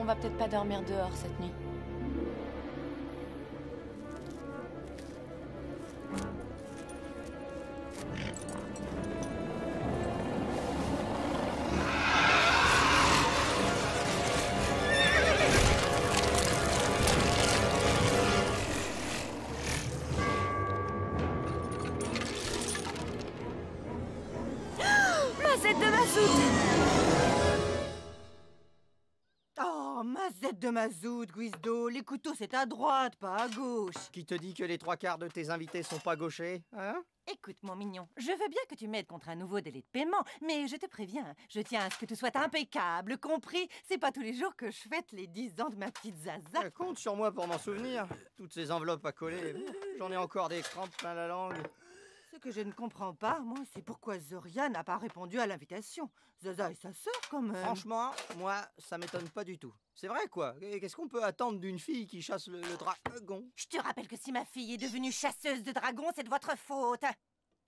On va peut-être pas dormir dehors cette nuit. Mazette de mazout, Guizdo, les couteaux c'est à droite, pas à gauche. Qui te dit que les 3/4 de tes invités sont pas gauchers, hein? Écoute mon mignon, je veux bien que tu m'aides contre un nouveau délai de paiement, mais je te préviens, je tiens à ce que tout soit impeccable, compris? C'est pas tous les jours que je fête les 10 ans de ma petite Zaza. Compte sur moi pour m'en souvenir. Toutes ces enveloppes à coller, j'en ai encore des crampes plein la langue. Ce que je ne comprends pas, moi, c'est pourquoi Zoria n'a pas répondu à l'invitation. Zaza et sa sœur, quand même. Franchement, moi, ça m'étonne pas du tout. C'est vrai, quoi. Qu'est-ce qu'on peut attendre d'une fille qui chasse le dragon? Je te rappelle que si ma fille est devenue chasseuse de dragons, c'est de votre faute.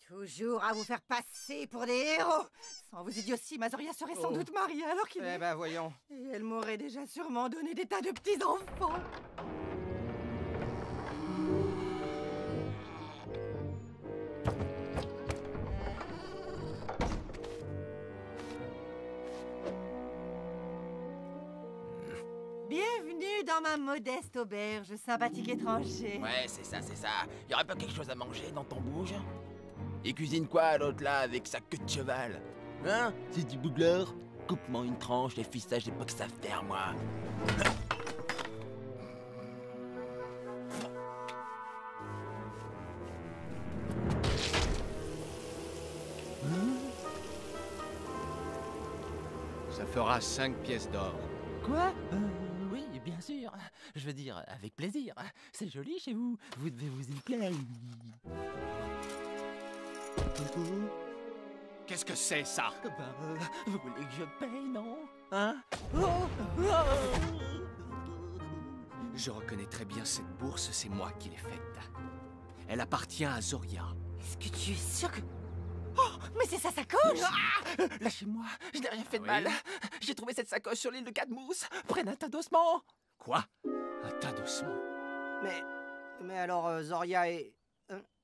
Toujours à vous faire passer pour des héros. Sans vos idioties, ma Zoria serait sans doute mariée alors qu'il est... Eh ben, voyons. Et elle m'aurait déjà sûrement donné des tas de petits-enfants. Bienvenue dans ma modeste auberge, sympathique étranger. Ouais, c'est ça, c'est ça. Y aurait pas quelque chose à manger dans ton bouge? Il cuisine quoi, l'autre là, avec sa queue de cheval? Hein? C'est du bougleur? Coupe-moi une tranche, les fistages, j'ai pas que ça faire, moi. Ça fera 5 pièces d'or. Quoi? Oui, bien sûr. Je veux dire, avec plaisir. C'est joli chez vous. Vous devez vous y plaire. Qu'est-ce que c'est, ça? Vous voulez que je paye, non? Hein? Je reconnais très bien cette bourse, c'est moi qui l'ai faite. Elle appartient à Zoria. Est-ce que tu es sûr que... Oh, mais c'est sa sacoche! Lâchez-moi, je n'ai rien fait de oui? mal. J'ai trouvé cette sacoche sur l'île de Cadmousse, près d'un tas d'ossements. Quoi? Un tas d'ossements? Mais alors, Zoria est...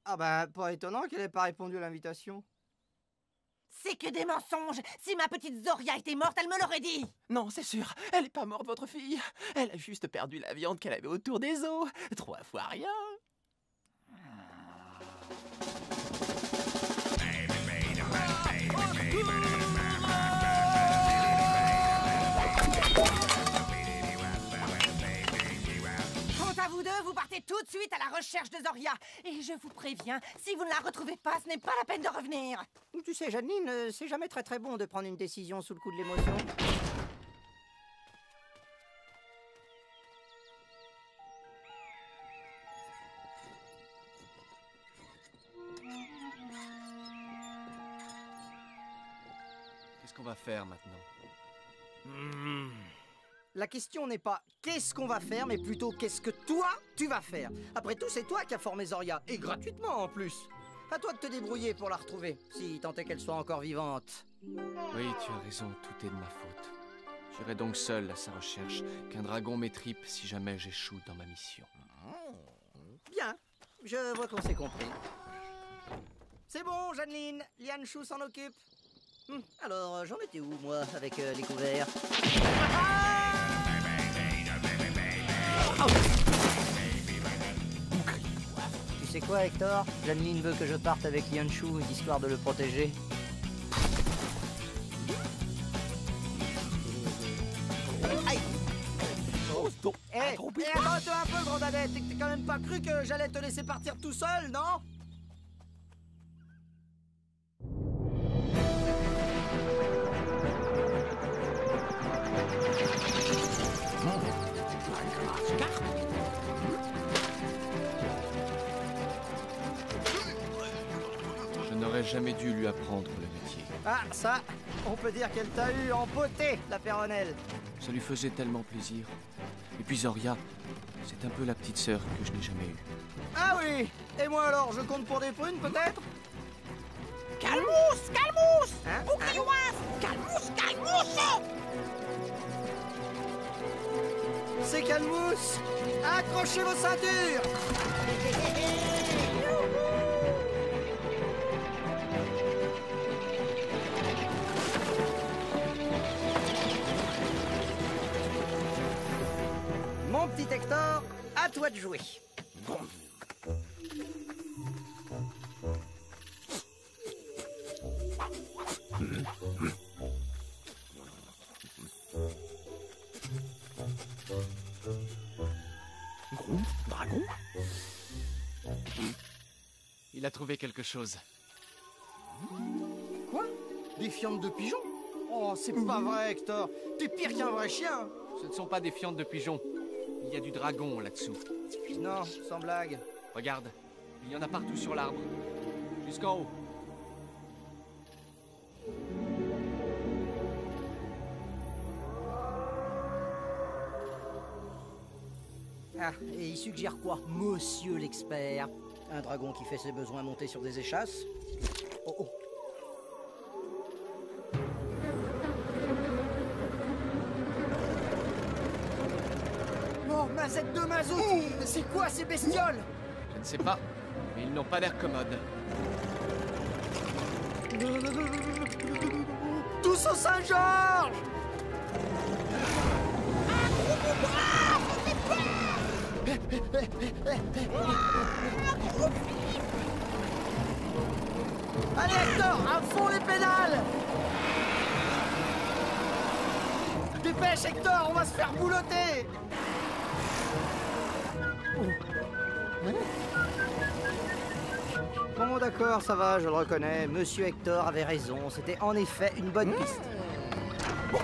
Ah bah, pas étonnant qu'elle ait pas répondu à l'invitation. C'est que des mensonges! Si ma petite Zoria était morte, elle me l'aurait dit! Non, c'est sûr, elle est pas morte, votre fille. Elle a juste perdu la viande qu'elle avait autour des os. 3 fois rien. Quant à vous deux, vous partez tout de suite à la recherche de Zoria. Et je vous préviens, si vous ne la retrouvez pas, ce n'est pas la peine de revenir. Tu sais, Janine, c'est jamais très bon de prendre une décision sous le coup de l'émotion. Qu'est-ce qu'on va faire maintenant? La question n'est pas qu'est-ce qu'on va faire, mais plutôt qu'est-ce que toi, tu vas faire. Après tout, c'est toi qui as formé Zoria, et gratuitement en plus. À toi de te débrouiller pour la retrouver, si tant est qu'elle soit encore vivante. Oui, tu as raison, tout est de ma faute. J'irai donc seul à sa recherche, qu'un dragon m'étripe si jamais j'échoue dans ma mission. Bien, je vois qu'on s'est compris. C'est bon, Janine, Lian Chou s'en occupe. Alors, j'en étais où, moi, avec les couverts? Tu sais quoi, Hector? Janine veut que je parte avec Lian Chou, histoire de le protéger. Aïe! Attends-toi un peu, Grandadette. T'es quand même pas cru que j'allais te laisser partir tout seul, non? Je n'aurais jamais dû lui apprendre le métier. Ah, ça, on peut dire qu'elle t'a eu en beauté, la Péronnelle. Ça lui faisait tellement plaisir. Et puis Zoria, c'est un peu la petite sœur que je n'ai jamais eue. Ah oui! Et moi alors, je compte pour des prunes, peut-être? Calmousse! Calmousse! Hein? Bouclioise! Calmousse! Calmousse! c'est calmousse. Accrochez vos ceintures. Mon petit Hector, à toi de jouer. Dragon? Il a trouvé quelque chose. Quoi? Des fientes de pigeon? Oh, c'est pas vrai, Hector. T'es pire qu'un vrai chien. Ce ne sont pas des fientes de pigeons. Il y a du dragon là-dessous. Non, sans blague. Regarde, il y en a partout sur l'arbre. Jusqu'en haut. Ah, et il suggère quoi, monsieur l'expert? Un dragon qui fait ses besoins monter sur des échasses? Oh oh. Oh, mazette de mazout! C'est quoi ces bestioles? Je ne sais pas, mais ils n'ont pas l'air commodes. Tous au Saint-Georges! Allez Hector, à fond les pédales! Dépêche Hector, on va se faire boulotter! Bon d'accord, ça va, je le reconnais. Monsieur Hector avait raison, c'était en effet une bonne piste. Oh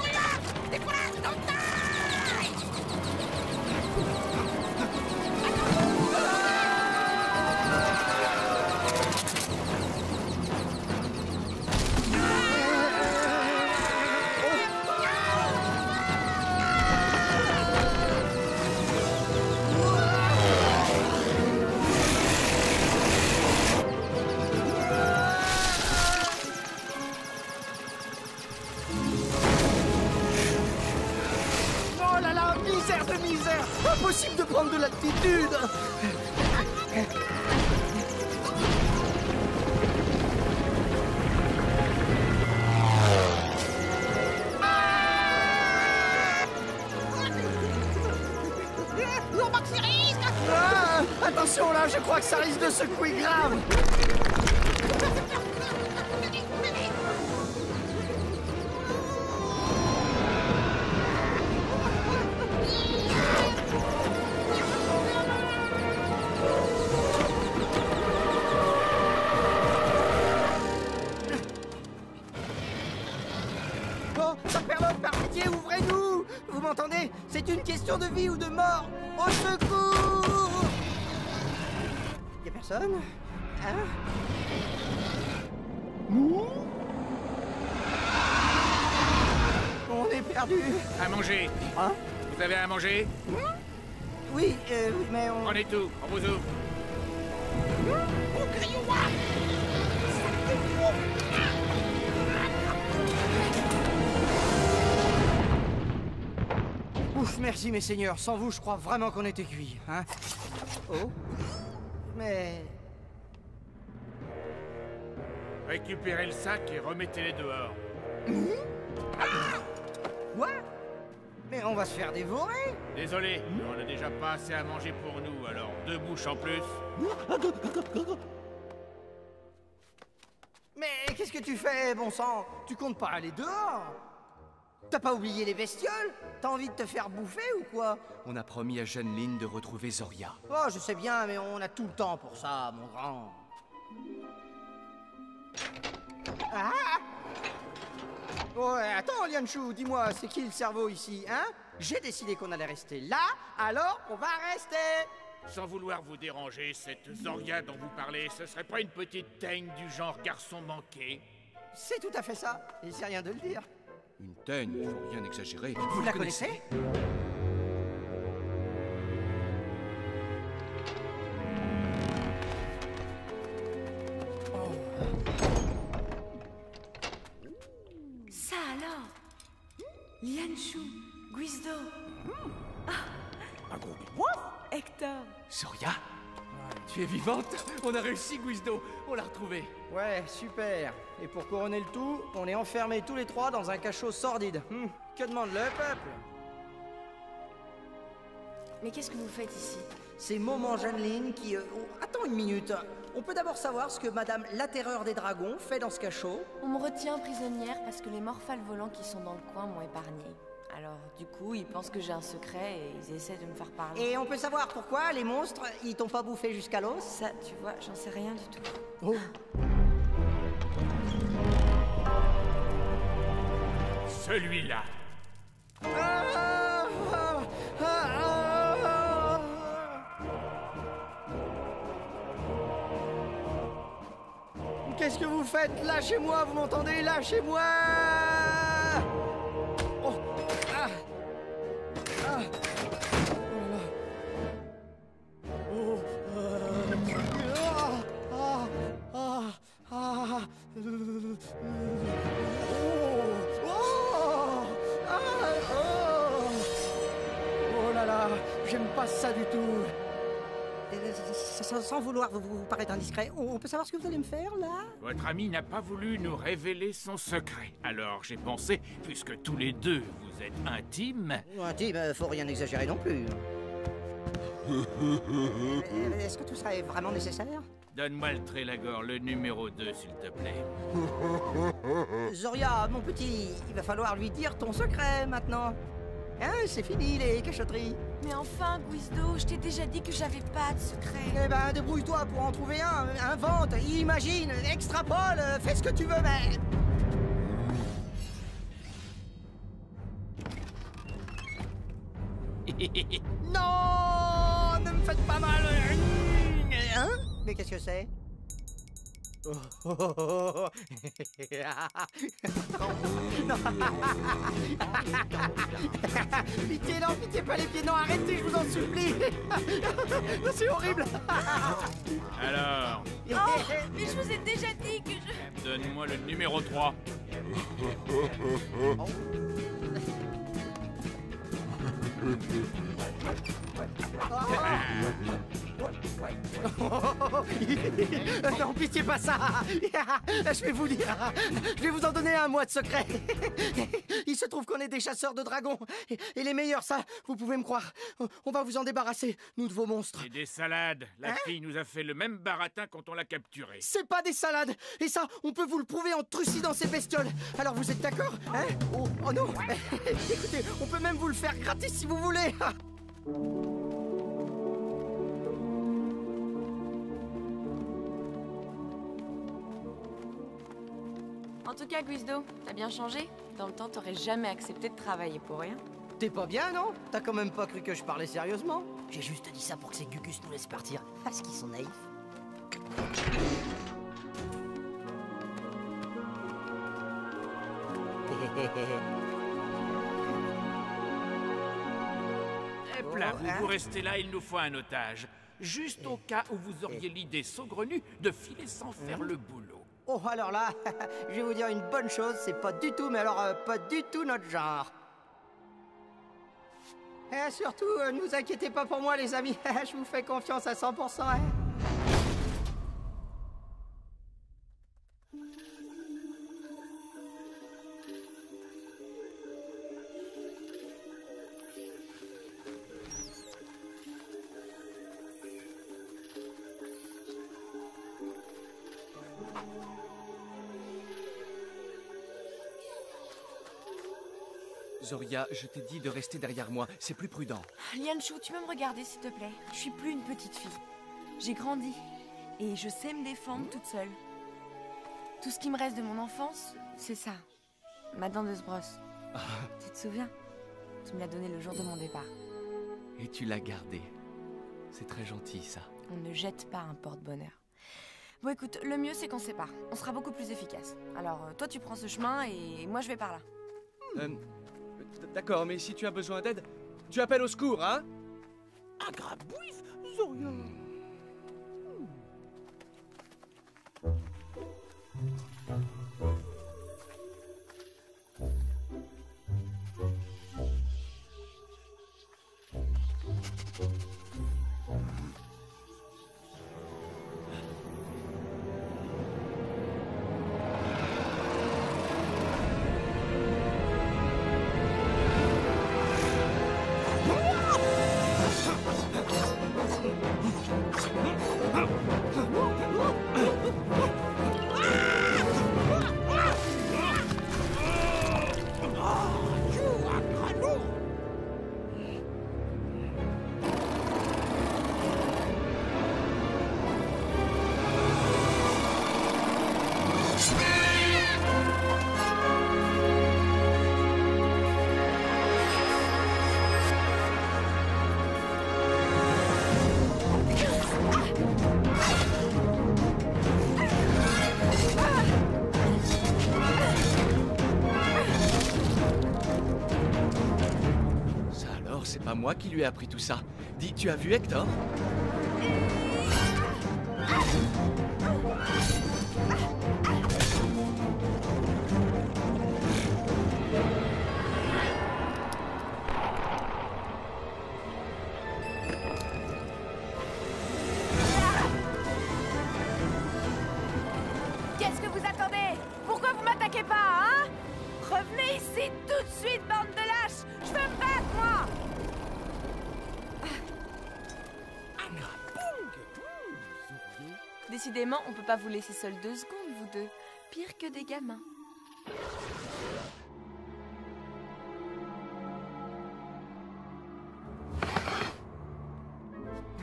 là là, misère de misère! Impossible de prendre de l'altitude! Ah, attention là, je crois que ça risque de secouer grave! Oh, Saperlotte, par pitié, ouvrez-nous! Vous m'entendez? C'est une question de vie ou de mort! Au secours! Y'a personne? Hein? On est perdu! À manger. Hein? Vous avez à manger? Oui, oui, mais on... Prenez tout, on vous ouvre. Ouf, merci mes seigneurs. Sans vous, je crois vraiment qu'on était cuits, hein? Oh? Mais... Récupérez le sac et remettez-les dehors. Quoi? Mais on va se faire dévorer! Désolé, mais on n'a déjà pas assez à manger pour nous, alors 2 bouches en plus. Mais qu'est-ce que tu fais, bon sang? Tu comptes pas aller dehors? T'as pas oublié les bestioles? T'as envie de te faire bouffer ou quoi? On a promis à Jeanne Lynn de retrouver Zoria. Oh, je sais bien, mais on a tout le temps pour ça, mon grand. Ah! Ouais, attends, Lianshu, dis-moi, c'est qui le cerveau ici, hein? J'ai décidé qu'on allait rester là, alors on va rester! Sans vouloir vous déranger, cette Zoria dont vous parlez, ce serait pas une petite teigne du genre garçon manqué? C'est tout à fait ça, et c'est rien de le dire. Une teigne, il faut rien exagérer. Vous la connaissez? Ça alors Lianshu, Guizdo. Ah, dragon. Hector. Zoria, tu es vivante? On a réussi, Guizdo. On l'a retrouvée. Ouais, super. Et pour couronner le tout, on est enfermés tous les trois dans un cachot sordide. Que demande le peuple? Mais qu'est-ce que vous faites ici? C'est Moment Jeanneline qui... Attends une minute. On peut d'abord savoir ce que Madame la Terreur des Dragons fait dans ce cachot? On me retient prisonnière parce que les morphales volants qui sont dans le coin m'ont épargnée. Alors, du coup, ils pensent que j'ai un secret et ils essaient de me faire parler. Et on peut savoir pourquoi les monstres, ils t'ont pas bouffé jusqu'à l'os? Ça, tu vois, j'en sais rien du tout. Oh. Celui-là. Qu'est-ce que vous faites? Lâchez-moi, vous m'entendez? Lâchez-moi! Oh. Ah. Ah. Oh là là, j'aime pas ça du tout. Sans vouloir vous paraître indiscret, on peut savoir ce que vous allez me faire, là? Votre ami n'a pas voulu nous révéler son secret. Alors j'ai pensé, puisque tous les deux vous êtes intimes... Intime, faut rien exagérer non plus. Est-ce que tout ça est vraiment nécessaire? Donne-moi le Trélagor, le numéro 2, s'il te plaît. Zoria, mon petit, il va falloir lui dire ton secret, maintenant. Hein, c'est fini, les cachotteries. Mais enfin, Guizdo, je t'ai déjà dit que j'avais pas de secret. Eh ben, débrouille-toi pour en trouver un. Invente, imagine, extrapole, fais ce que tu veux, mais... Non, ne me faites pas mal. Hein? Mais qu'est-ce que c'est? Non. Pitié, non, pitié, pas les pieds, non, arrêtez, je vous en supplie. C'est horrible. Alors, Mais je vous ai déjà dit que je... donne-moi le numéro 3. Non, pitié, pas ça. Je vais vous dire, je vais vous en donner un, moi, de secret. Il se trouve qu'on est des chasseurs de dragons. Et les meilleurs, ça, vous pouvez me croire. On va vous en débarrasser, nous, de vos monstres. Et des salades. La fille nous a fait le même baratin quand on l'a capturée. C'est pas des salades. Et ça, on peut vous le prouver en trucidant ces bestioles. Alors, vous êtes d'accord, hein? Oh non. Écoutez, on peut même vous le faire gratis si vous voulez. En tout cas, Guizdo, t'as bien changé. Dans le temps, t'aurais jamais accepté de travailler pour rien. T'es pas bien, non? T'as quand même pas cru que je parlais sérieusement? J'ai juste dit ça pour que ces Gugus nous laissent partir. Parce qu'ils sont naïfs. Hep là, hein? vous restez là, il nous faut un otage. Juste au cas où vous auriez l'idée saugrenue de filer sans faire le boulot. Oh, alors là, je vais vous dire une bonne chose, c'est pas du tout, mais alors pas du tout notre genre. Et surtout, ne vous inquiétez pas pour moi, les amis, je vous fais confiance à 100%. Hein. Zoria, je t'ai dit de rester derrière moi. C'est plus prudent. Lianshu, tu peux me regarder, s'il te plaît? Je suis plus une petite fille. J'ai grandi. Et je sais me défendre toute seule. Tout ce qui me reste de mon enfance, c'est ça. Ma dent de brosse. Tu te souviens? Tu me l'as donnée le jour de mon départ. Et tu l'as gardé. C'est très gentil, ça. On ne jette pas un porte-bonheur. Bon, écoute, le mieux, c'est qu'on se sépare. On sera beaucoup plus efficace. Alors, toi, tu prends ce chemin et moi, je vais par là. D'accord, mais si tu as besoin d'aide, tu appelles au secours, hein? Un grabouif, Zoria. Alors c'est pas moi qui lui ai appris tout ça. Dis, tu as vu Hector? Qu'est-ce que vous attendez? Pourquoi vous m'attaquez pas, hein? Revenez ici tout de suite, bande de lâches! Je veux me battre, moi! Décidément, on peut pas vous laisser seuls 2 secondes, vous deux. Pire que des gamins.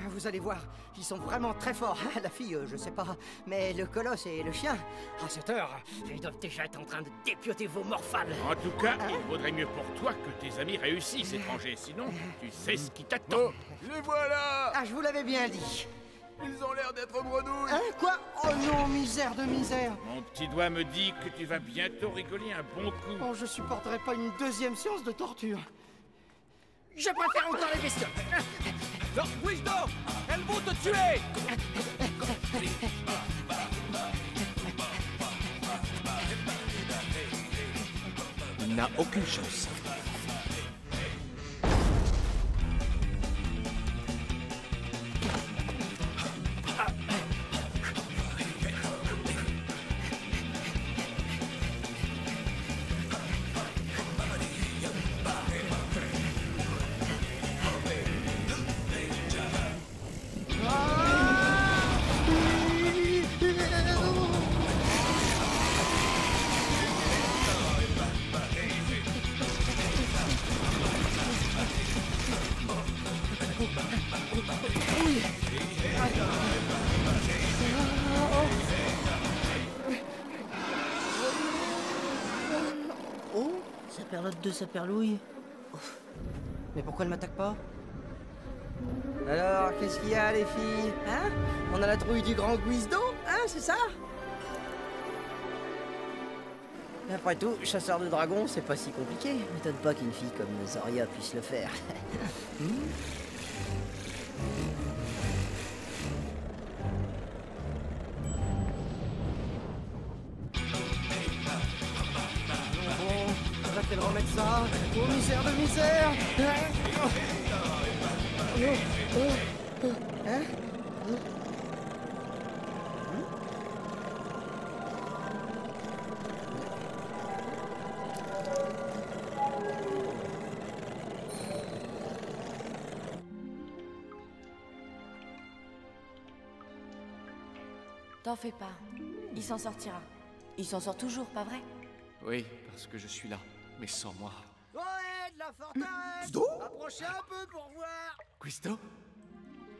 Vous allez voir, ils sont vraiment très forts. La fille, je sais pas, mais le colosse et le chien, à cette heure, ils doivent déjà être en train de dépioter vos morphales. En tout cas, il vaudrait mieux pour toi que tes amis réussissent, étranger. Sinon, tu sais ce qui t'attend. Les voilà! Ah, je vous l'avais bien dit. Ils ont l'air d'être bredouilles! Hein, quoi? Oh non, misère de misère. Mon petit doigt me dit que tu vas bientôt rigoler un bon coup. Oh, je supporterai pas une 2e séance de torture. Je préfère encore les bestioles. Non, Wisdom! Elles vont te tuer! Il n'a aucune chance. Oh, saperlotte de saperlouille. Mais pourquoi elle m'attaque pas? Alors, qu'est-ce qu'il y a, les filles? Hein? On a la trouille du grand Guizdo? Hein, c'est ça? Après tout, chasseur de dragons, c'est pas si compliqué. M'étonne pas qu'une fille comme Zoria puisse le faire. Bon, faudra qu'elle remette ça. Oh, misère de misère! Hein? T'en fais pas. Il s'en sortira. Il s'en sort toujours, pas vrai? Oui, parce que je suis là, mais sans moi. Ouais, de la forteresse! Approchez un peu pour voir! Guizdo?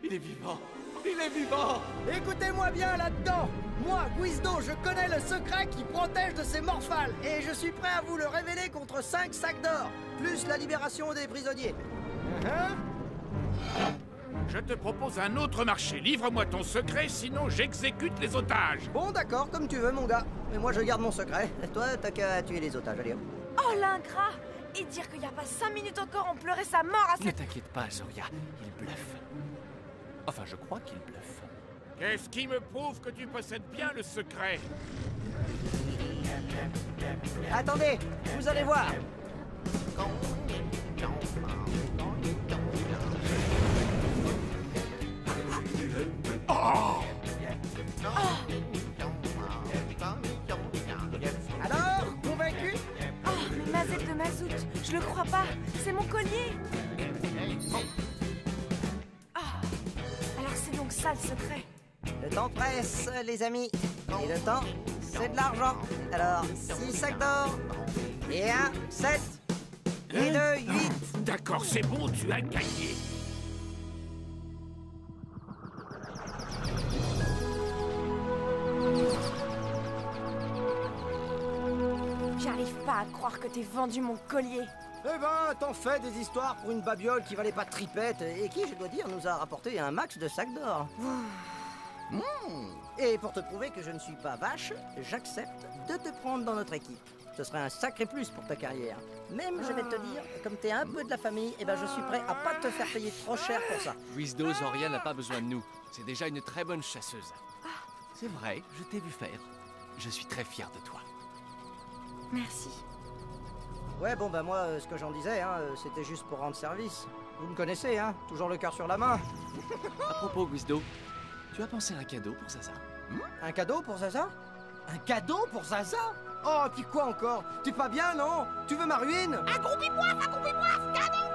Il est vivant! Il est vivant! Écoutez-moi bien là-dedans! Moi, Guizdo, je connais le secret qui protège de ces morphales, et je suis prêt à vous le révéler contre 5 sacs d'or, plus la libération des prisonniers. Je te propose un autre marché. Livre-moi ton secret, sinon j'exécute les otages. Bon, d'accord, comme tu veux, mon gars. Mais moi, je garde mon secret. Et toi, t'as qu'à tuer les otages, allez hop. Oh, l'ingrat! Et dire qu'il y a pas 5 minutes encore, on pleurait sa mort à Ne cette... t'inquiète pas, Zoria, il bluffe. Enfin, je crois qu'il bluffe. Qu'est-ce qui me prouve que tu possèdes bien le secret? Attendez, vous allez voir. Alors, convaincu? Oh, mais Mazette de Mazout, je le crois pas. C'est mon collier. Ah, alors c'est donc ça le secret. Le temps presse, les amis. Et le temps, c'est de l'argent. Alors, 6 sacs d'or. Et 1, 7. Et 2, 8. D'accord, c'est bon, tu as gagné. J'arrive pas à croire que t'aies vendu mon collier. Eh ben, t'en fais des histoires pour une babiole qui valait pas de tripette et qui, je dois dire, nous a rapporté un max de sacs d'or. Et pour te prouver que je ne suis pas vache, j'accepte de te prendre dans notre équipe. Ce serait un sacré plus pour ta carrière. Même, je vais te dire, comme t'es un peu de la famille, eh ben je suis prêt à pas te faire payer trop cher pour ça. Guizdo, Zoria n'a pas besoin de nous. C'est déjà une très bonne chasseuse. C'est vrai, je t'ai vu faire. Je suis très fier de toi. Merci. Ouais, bon, bah moi, ce que j'en disais, hein, c'était juste pour rendre service. Vous me connaissez, hein, toujours le cœur sur la main. À propos, Guizdo, tu as pensé à un cadeau pour Zaza? Un cadeau pour Zaza? Un cadeau pour Zaza? Oh, puis quoi encore? T'es pas bien, non? Tu veux ma ruine? Un gros pipoif, cadeau,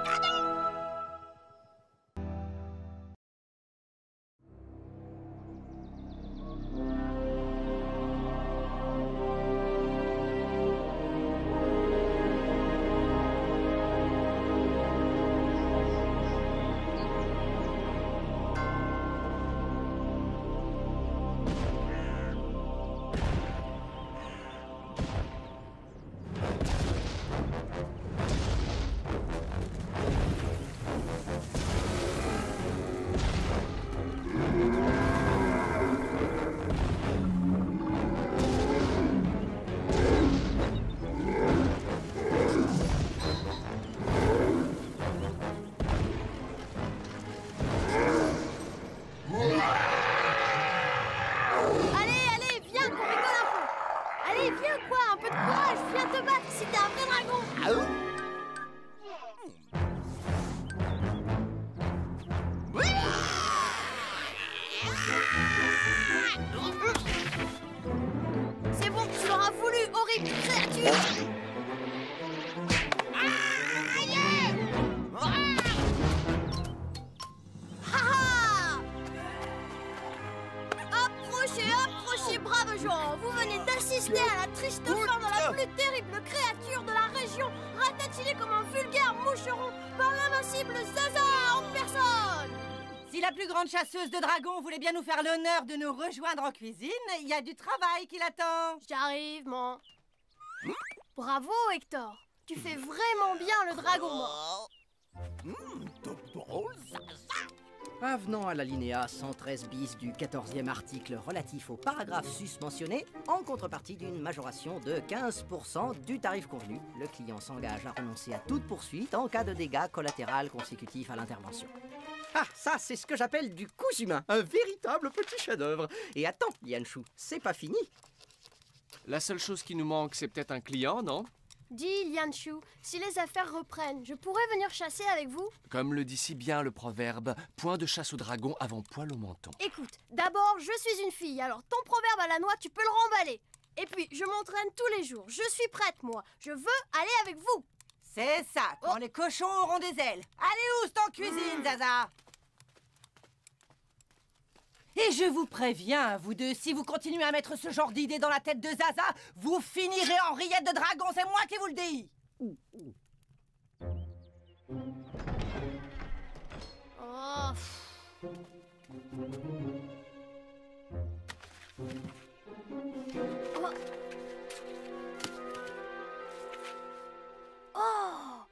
cadeau. Allez, viens qu'on rigole un peu. Allez, viens quoi, un peu de courage, viens te battre si t'es un vrai dragon. C'est bon, tu l'auras voulu, horrible créature. Approchez, braves gens. Vous venez d'assister à la triste fin de la plus terrible créature de la région, ratatiner comme un vulgaire moucheron par l'invincible Zaza en personne. Si la plus grande chasseuse de dragons voulait bien nous faire l'honneur de nous rejoindre en cuisine, il y a du travail qui l'attend. J'arrive, man. Bravo, Hector. Tu fais vraiment bien le dragon mort. Avenant à l'alinéa 113 bis du 14e article relatif au paragraphe susmentionné, en contrepartie d'une majoration de 15% du tarif convenu, le client s'engage à renoncer à toute poursuite en cas de dégâts collatéraux consécutifs à l'intervention. Ah, ça, c'est ce que j'appelle du cousu humain, un véritable petit chef-d'œuvre. Et attends, Lianchou, c'est pas fini. La seule chose qui nous manque, c'est peut-être un client, non? Dis, Lianchu, si les affaires reprennent, je pourrais venir chasser avec vous? Comme le dit si bien le proverbe, point de chasse au dragon avant poil au menton. Écoute, d'abord, je suis une fille, alors ton proverbe à la noix, tu peux le remballer. Et puis, je m'entraîne tous les jours, je suis prête, moi. Je veux aller avec vous. C'est ça, quand les cochons auront des ailes. Allez, oust en cuisine, Zaza. Et je vous préviens, vous deux, si vous continuez à mettre ce genre d'idée dans la tête de Zaza, vous finirez en rillette de dragon, c'est moi qui vous le dis. Oh. Oh,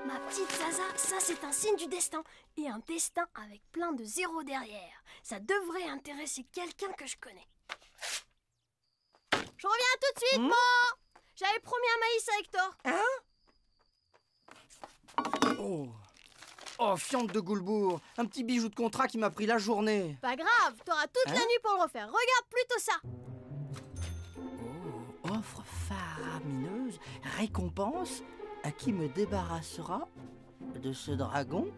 ma petite Zaza, ça c'est un signe du destin. Et un destin avec plein de zéros derrière. Ça devrait intéresser quelqu'un que je connais. Je reviens tout de suite, moi. J'avais promis un maïs à Hector. Oh, fiente de Goulbourg, un petit bijou de contrat qui m'a pris la journée. Pas grave, t'auras toute la nuit pour le refaire. Regarde plutôt ça. Oh, offre faramineuse, récompense à qui me débarrassera de ce dragon.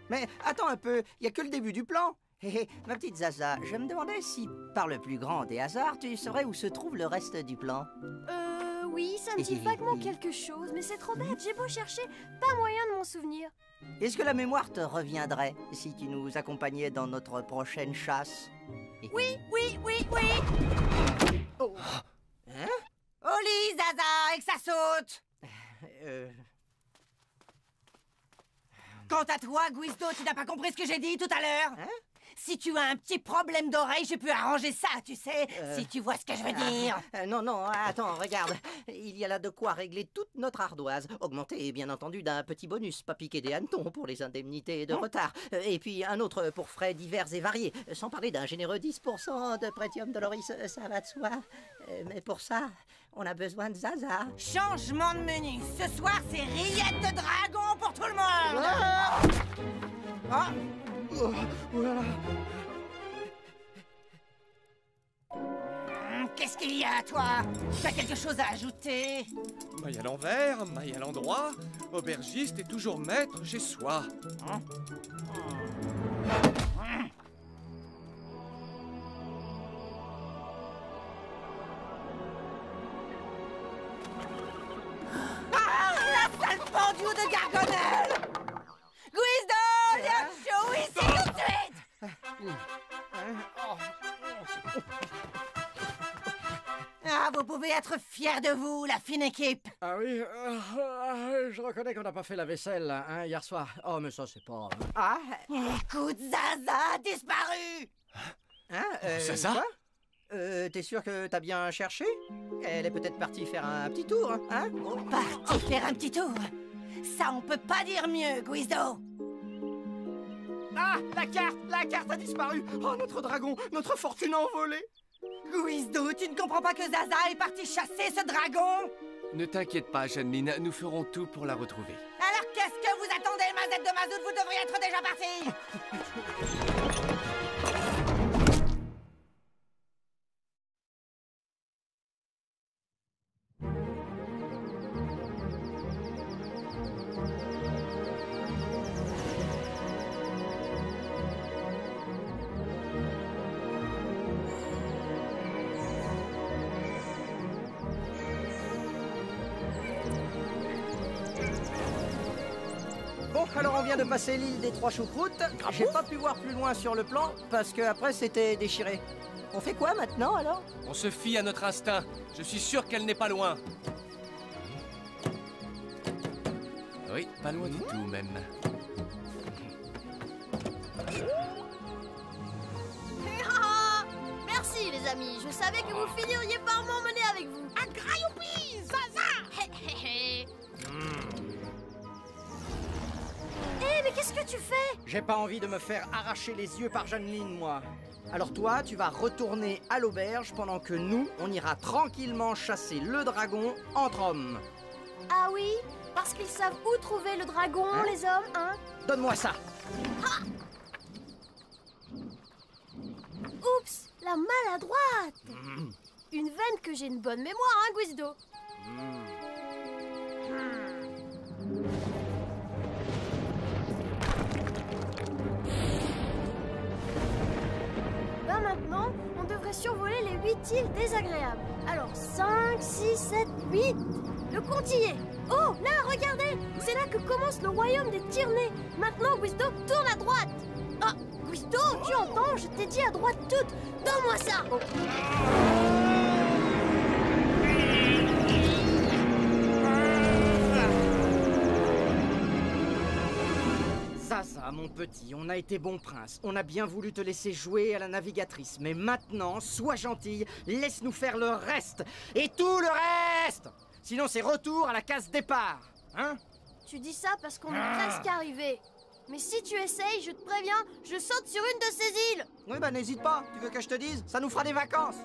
Mais attends un peu, il n'y a que le début du plan. Hé hé, ma petite Zaza, je me demandais si, par le plus grand des hasards, tu saurais où se trouve le reste du plan. Oui, ça me dit vaguement quelque chose, mais c'est trop bête, j'ai beau chercher, pas moyen de m'en souvenir. Est-ce que la mémoire te reviendrait si tu nous accompagnais dans notre prochaine chasse? Oui. Oh. Hein? Au lit, Zaza, et que ça saute. Quant à toi, Guizdo, tu n'as pas compris ce que j'ai dit tout à l'heure? Si tu as un petit problème d'oreille, je peux arranger ça, tu sais, si tu vois ce que je veux dire. Non, non, attends, regarde. Il y a là de quoi régler toute notre ardoise. Augmenté, bien entendu, d'un petit bonus, pas piquer des hannetons pour les indemnités de retard. Et puis un autre pour frais divers et variés. Sans parler d'un généreux 10% de Pretium Doloris, ça va de soi. Mais pour ça, on a besoin de Zaza. Changement de menu. Ce soir, c'est rillettes de dragon pour tout le monde. Ah oh, voilà. Qu'est-ce qu'il y a, toi? Tu as quelque chose à ajouter? Maille à l'envers, maille à l'endroit, aubergiste est toujours maître chez soi. La sale pendule de Gargonelle! Guizdo, viens chaud ici tout de suite! Ah, vous pouvez être fiers de vous, la fine équipe! Ah oui, je reconnais qu'on n'a pas fait la vaisselle hein, hier soir. Oh, mais ça, c'est pas... Ah Écoute, Zaza a disparu! Hein Zaza quoi? T'es sûr que t'as bien cherché? Elle est peut-être partie faire un petit tour, hein? Parti faire un petit tour! Ça, on peut pas dire mieux, Guizdo! Ah, la carte a disparu. Oh, notre dragon, notre fortune envolée. Guizdo, tu ne comprends pas que Zaza est parti chasser ce dragon? Ne t'inquiète pas, Jeanneline, nous ferons tout pour la retrouver. Alors qu'est-ce que vous attendez, mazette de mazout? Vous devriez être déjà parti! Bon, alors on vient de passer l'île des Trois Choucroutes. J'ai pas pu voir plus loin sur le plan parce que après c'était déchiré. On fait quoi maintenant alors? On se fie à notre instinct. Je suis sûr qu'elle n'est pas loin. Oui, pas loin du tout même. Ah, merci les amis, je savais que vous finiriez par m'emmener avec vous. Un grailloupi, Zaza. Eh, mais qu'est-ce que tu fais? J'ai pas envie de me faire arracher les yeux par Jeanneline, moi. Alors toi, tu vas retourner à l'auberge pendant que nous, on ira tranquillement chasser le dragon entre hommes. Ah oui, parce qu'ils savent où trouver le dragon, Hein? les hommes, hein? Donne-moi ça. Oups, la maladroite. Une veine que j'ai une bonne mémoire, hein, Guizdo? Ben maintenant, on devrait survoler les 8 îles désagréables. Alors 5, 6, 7, 8. Le compte y est. Oh, là, regardez. C'est là que commence le royaume des Tyrnés. Maintenant, Guizdo, tourne à droite. Ah, Guizdo, tu entends? Je t'ai dit à droite toute. Donne-moi ça. Zaza, mon petit, on a été bon prince. On a bien voulu te laisser jouer à la navigatrice. Mais maintenant, sois gentille, laisse-nous faire le reste. Et tout le reste. Sinon, c'est retour à la case départ. Hein? Tu dis ça parce qu'on est presque arrivé. Mais si tu essayes, je te préviens, je saute sur une de ces îles. Oui, bah n'hésite pas. Tu veux que je te dise? Ça nous fera des vacances.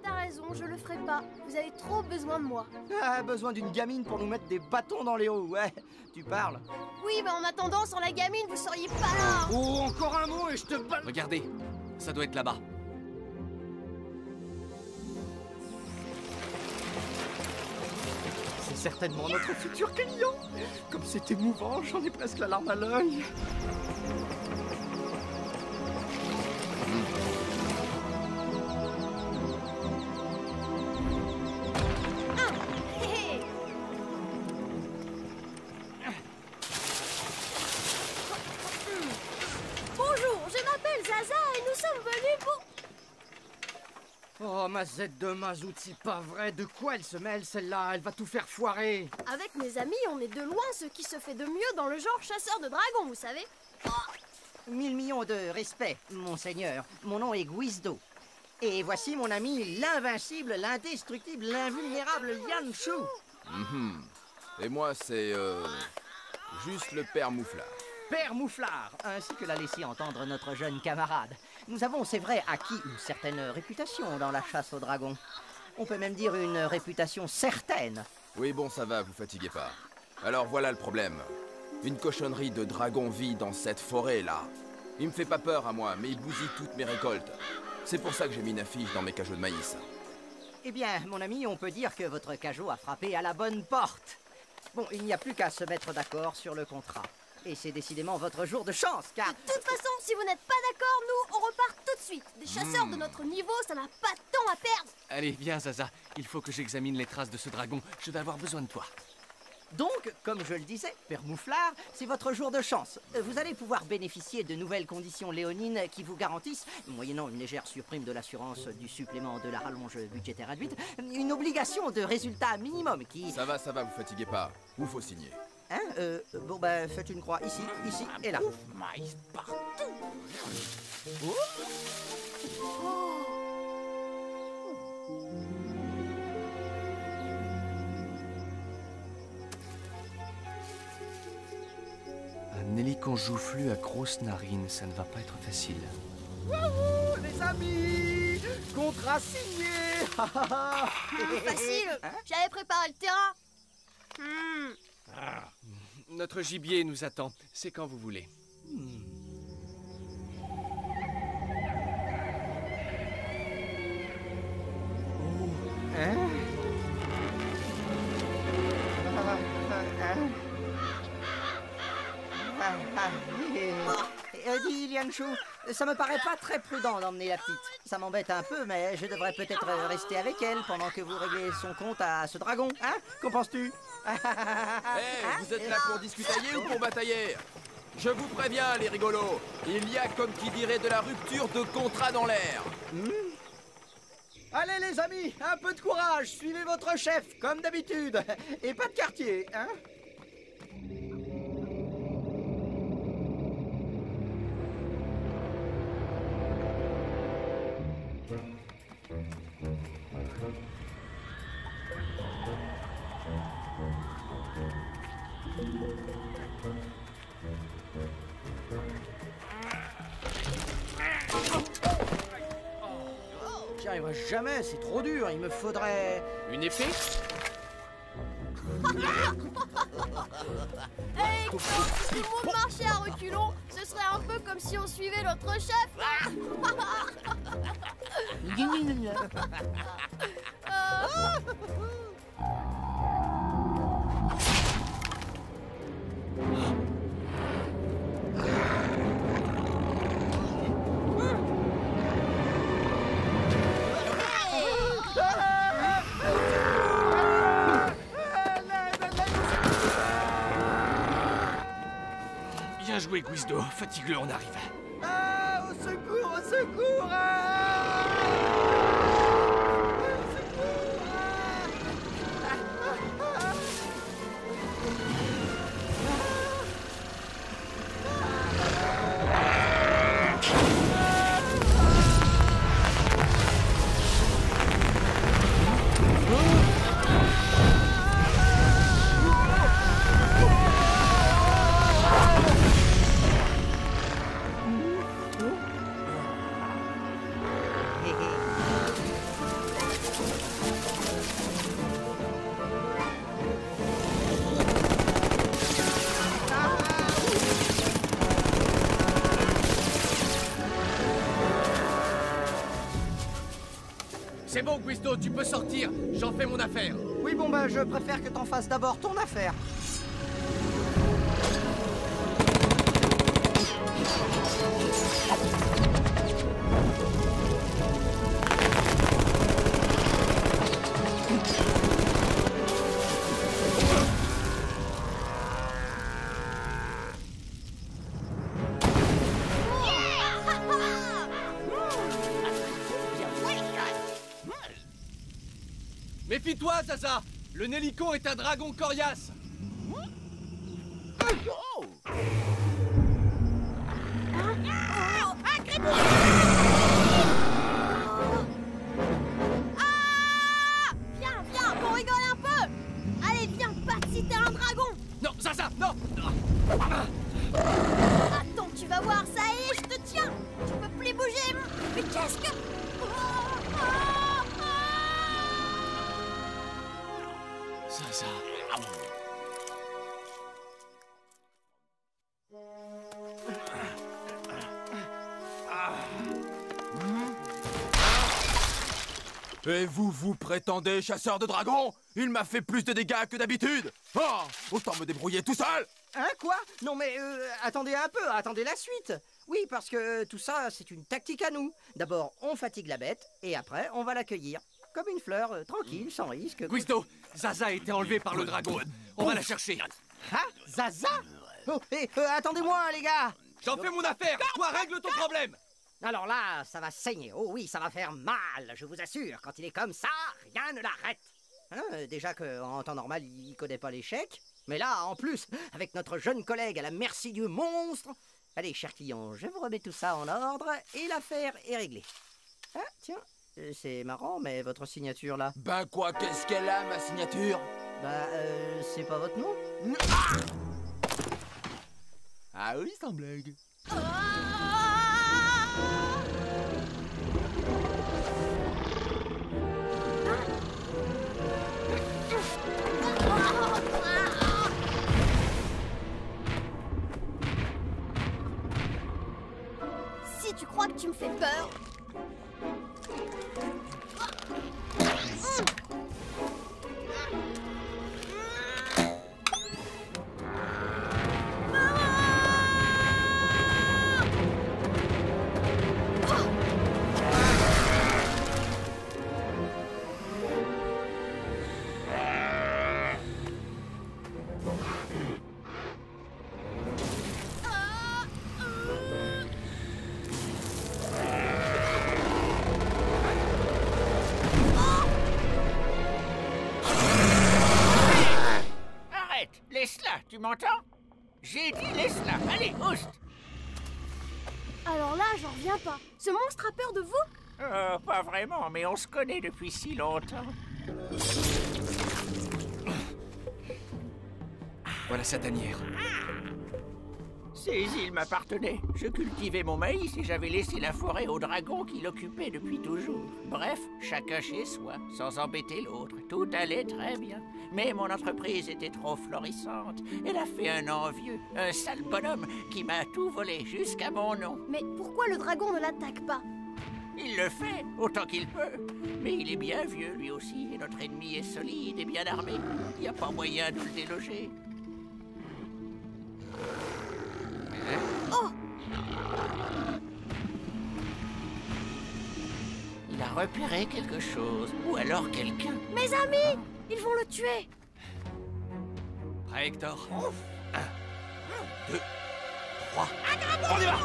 T'as raison, je le ferai pas. Vous avez trop besoin de moi. Ah, besoin d'une gamine pour nous mettre des bâtons dans les roues. Ouais, tu parles. Oui, mais en attendant, sans la gamine, vous seriez pas là. Oh, encore un mot et je te bats. Regardez, ça doit être là-bas. C'est certainement notre futur client. Comme c'est émouvant, j'en ai presque la larme à l'œil. Hé, hé. Bonjour, je m'appelle Zaza et nous sommes venus pour... Oh, ma Z de mazout, c'est pas vrai. De quoi elle se mêle, celle-là? Elle va tout faire foirer. Avec mes amis, on est de loin ce qui se fait de mieux dans le genre chasseur de dragons, vous savez. Oh. 1000 millions de respect, monseigneur. Mon nom est Guizdo. Et voici mon ami l'invincible, l'indestructible, l'invulnérable Yanshu. Et moi, c'est... juste le père Mouflard. Père Mouflard, ainsi que l'a laissé entendre notre jeune camarade. Nous avons, c'est vrai, acquis une certaine réputation dans la chasse aux dragons. On peut même dire une réputation certaine. Oui, bon, ça va, vous fatiguez pas. Alors voilà le problème. Une cochonnerie de dragon vit dans cette forêt-là. Il me fait pas peur à moi, mais il bousille toutes mes récoltes. C'est pour ça que j'ai mis une affiche dans mes cajots de maïs. Eh bien, mon ami, on peut dire que votre cajot a frappé à la bonne porte. Bon, il n'y a plus qu'à se mettre d'accord sur le contrat. Et c'est décidément votre jour de chance, car... De toute façon, si vous n'êtes pas d'accord, nous, on repart tout de suite. Des chasseurs de notre niveau, ça n'a pas de temps à perdre. Allez, viens, Zaza. Il faut que j'examine les traces de ce dragon. Je vais avoir besoin de toi. Donc, comme je le disais, Père Mouflard, c'est votre jour de chance. Vous allez pouvoir bénéficier de nouvelles conditions léonines qui vous garantissent, moyennant une légère surprime de l'assurance du supplément de la rallonge budgétaire réduite, une obligation de résultat minimum qui... Ça va, vous fatiguez pas. Où faut signer? Hein bon, bah, faites une croix ici et là. Maïs partout. Un hélicon joufflu à grosses narines, ça ne va pas être facile. Wouhou, les amis! Contrat signé! Facile. J'avais préparé le terrain. Notre gibier nous attend. C'est quand vous voulez. Dis, Lianshu, ça me paraît pas très prudent d'emmener la petite. Ça m'embête un peu, mais je devrais peut-être rester avec elle pendant que vous réglez son compte à ce dragon, hein? Qu'en penses-tu? Vous êtes là pour discutailler ou pour batailler? Je vous préviens, les rigolos, il y a, comme qui dirait, de la rupture de contrat dans l'air. Allez, les amis, un peu de courage, suivez votre chef, comme d'habitude. Et pas de quartier, hein? J'y arriverai jamais, c'est trop dur, il me faudrait... Une épée? Hey, quand tout le monde marchait à reculons, ce serait un peu comme si on suivait notre chef. Bien joué, Guizdo. Fatigue-le, on arrive. Ah, au secours, au secours! Ah, au secours! C'est bon, Guizdo, tu peux sortir. J'en fais mon affaire. Oui, bon, bah, je préfère que t'en fasses d'abord ton affaire. Méfie-toi, Zaza. Le Nélicon est un dragon coriace. Attends, tu vas voir, ça y est, je te tiens. Tu peux plus bouger. Mais qu'est-ce que... Zaza. Et vous prétendez chasseur de dragons? Il m'a fait plus de dégâts que d'habitude. Oh, autant me débrouiller tout seul. Hein, quoi? Non mais, attendez un peu, attendez la suite. Oui, parce que tout ça, c'est une tactique à nous. D'abord, on fatigue la bête, et après, on va l'accueillir. Comme une fleur, tranquille, sans risque. Guisto, Zaza a été enlevée par le dragon. On va la chercher. Ah, Zaza? Oh, et attendez-moi, les gars. J'en fais mon affaire. Toi, règle ton problème. Alors là, ça va saigner. Oh oui, ça va faire mal, je vous assure. Quand il est comme ça, rien ne l'arrête. Hein, déjà qu'en temps normal, il connaît pas l'échec. Mais là, en plus, avec notre jeune collègue à la merci du monstre... Allez, cher client, je vous remets tout ça en ordre et l'affaire est réglée. Ah, tiens, c'est marrant, mais votre signature, là... Ben quoi, qu'est-ce qu'elle a, ma signature? Bah, c'est pas votre nom? Ah oui, sans blague. Si tu crois que tu me fais peur... Laisse-la, tu m'entends? J'ai dit laisse-la, allez, oust! Alors là, j'en reviens pas. Ce monstre a peur de vous? Pas vraiment, mais on se connaît depuis si longtemps. Voilà sa tanière. Ces îles m'appartenaient. Je cultivais mon maïs et j'avais laissé la forêt au dragon qui l'occupait depuis toujours. Bref, chacun chez soi, sans embêter l'autre. Tout allait très bien. Mais mon entreprise était trop florissante. Elle a fait un envieux, un sale bonhomme qui m'a tout volé jusqu'à mon nom. Mais pourquoi le dragon ne l'attaque pas? Il le fait, autant qu'il peut. Mais il est bien vieux, lui aussi, et notre ennemi est solide et bien armé. Il n'y a pas moyen de le déloger. Oh! Il a repéré quelque chose, ou alors quelqu'un. Mes amis! Ils vont le tuer! Prêt, Hector? 1, 2, 3. On y va!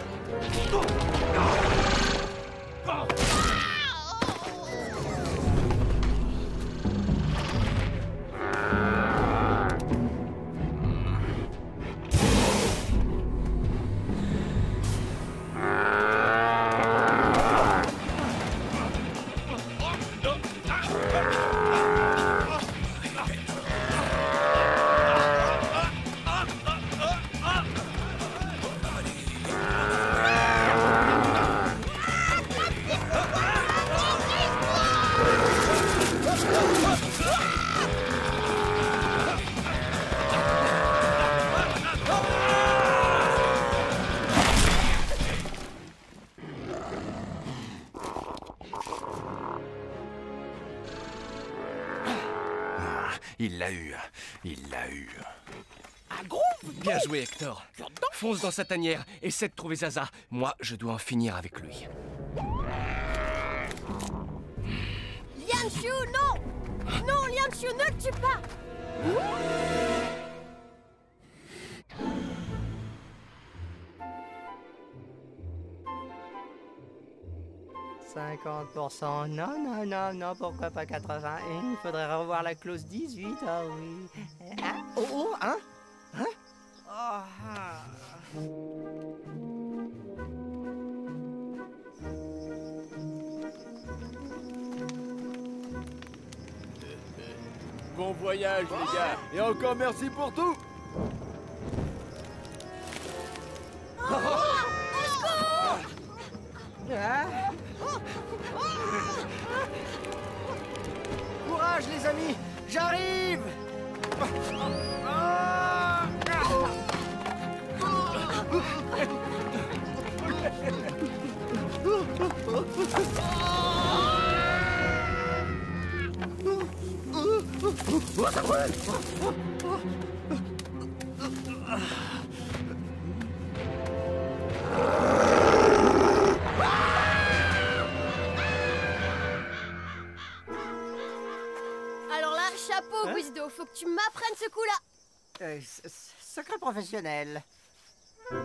Il l'a eu. Il l'a eu. Un gros! Bien joué, Hector. Fonce dans sa tanière, essaie de trouver Zaza. Moi, je dois en finir avec lui. Lianshu, non! Non, Lianshu, ne le tue pas! 50%. Non, non, non, non, pourquoi pas 80? Il faudrait revoir la clause 18, ah oui. Hein? Oh, oh, hein? Hein? Oh, ah. Bon voyage, les gars. Et encore merci pour tout. Alors là, chapeau, Guizdo, faut que tu m'apprennes ce coup-là. Secret professionnel. Je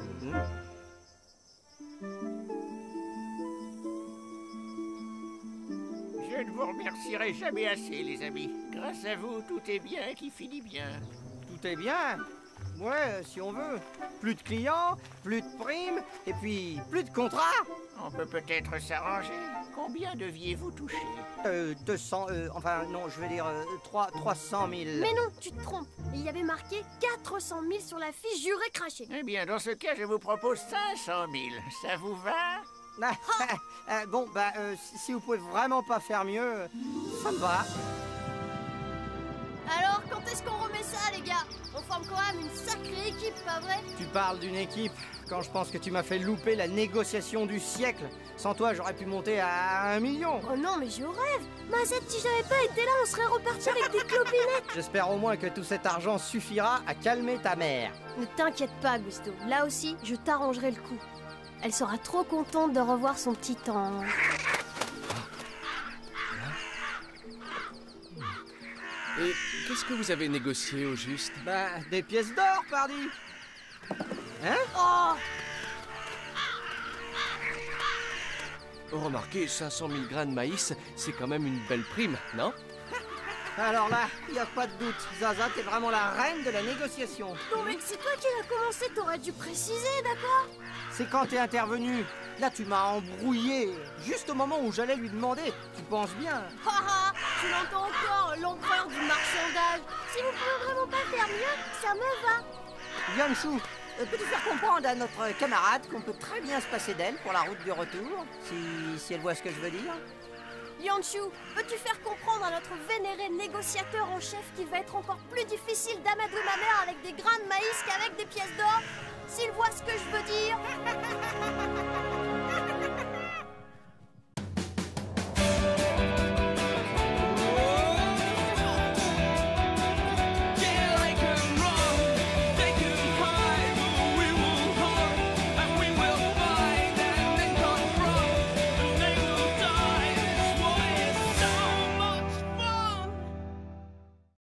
ne vous remercierai jamais assez, les amis. Grâce à vous, tout est bien qui finit bien. Tout est bien. Ouais, si on veut. Plus de clients, plus de primes, et puis plus de contrats. On peut peut-être s'arranger. Combien deviez-vous toucher? 200, enfin non, je veux dire 300 000. Mais non, tu te trompes. Il y avait marqué 400 000 sur la fiche juré craché. Eh bien, dans ce cas, je vous propose 500 000. Ça vous va? Bon, si vous pouvez vraiment pas faire mieux, ça me va. Alors, quand est-ce qu'on remet ça, les gars? On forme quand même une sacrée équipe, pas vrai? Tu parles d'une équipe quand je pense que tu m'as fait louper la négociation du siècle. Sans toi, j'aurais pu monter à 1 million. Oh non, mais je rêve. Mazette, si j'avais pas été là, on serait reparti avec des clopinettes. J'espère au moins que tout cet argent suffira à calmer ta mère. Ne t'inquiète pas, Gusto. Là aussi, je t'arrangerai le coup. Elle sera trop contente de revoir son petit ange. Et qu'est-ce que vous avez négocié au juste? Des pièces d'or, pardi. Hein? Oh! Remarquez, 500 000 grains de maïs, c'est quand même une belle prime, non? Alors là, y a pas de doute. Zaza, t'es vraiment la reine de la négociation. Non, mais c'est toi qui l'as commencé, t'aurais dû préciser, d'accord? C'est quand t'es intervenu. Là, tu m'as embrouillé. Juste au moment où j'allais lui demander. Tu penses bien. Haha, tu l'entends encore, l'empereur du marchandage. Si vous pouvez vraiment pas faire mieux, ça me va. Yanshu, peux-tu faire comprendre à notre camarade qu'on peut très bien se passer d'elle pour la route du retour, si elle voit ce que je veux dire? Yanshu, peux-tu faire comprendre à notre vénéré négociateur en chef qu'il va être encore plus difficile d'amadouer ma mère avec des grains de maïs qu'avec des pièces d'or? S'il voit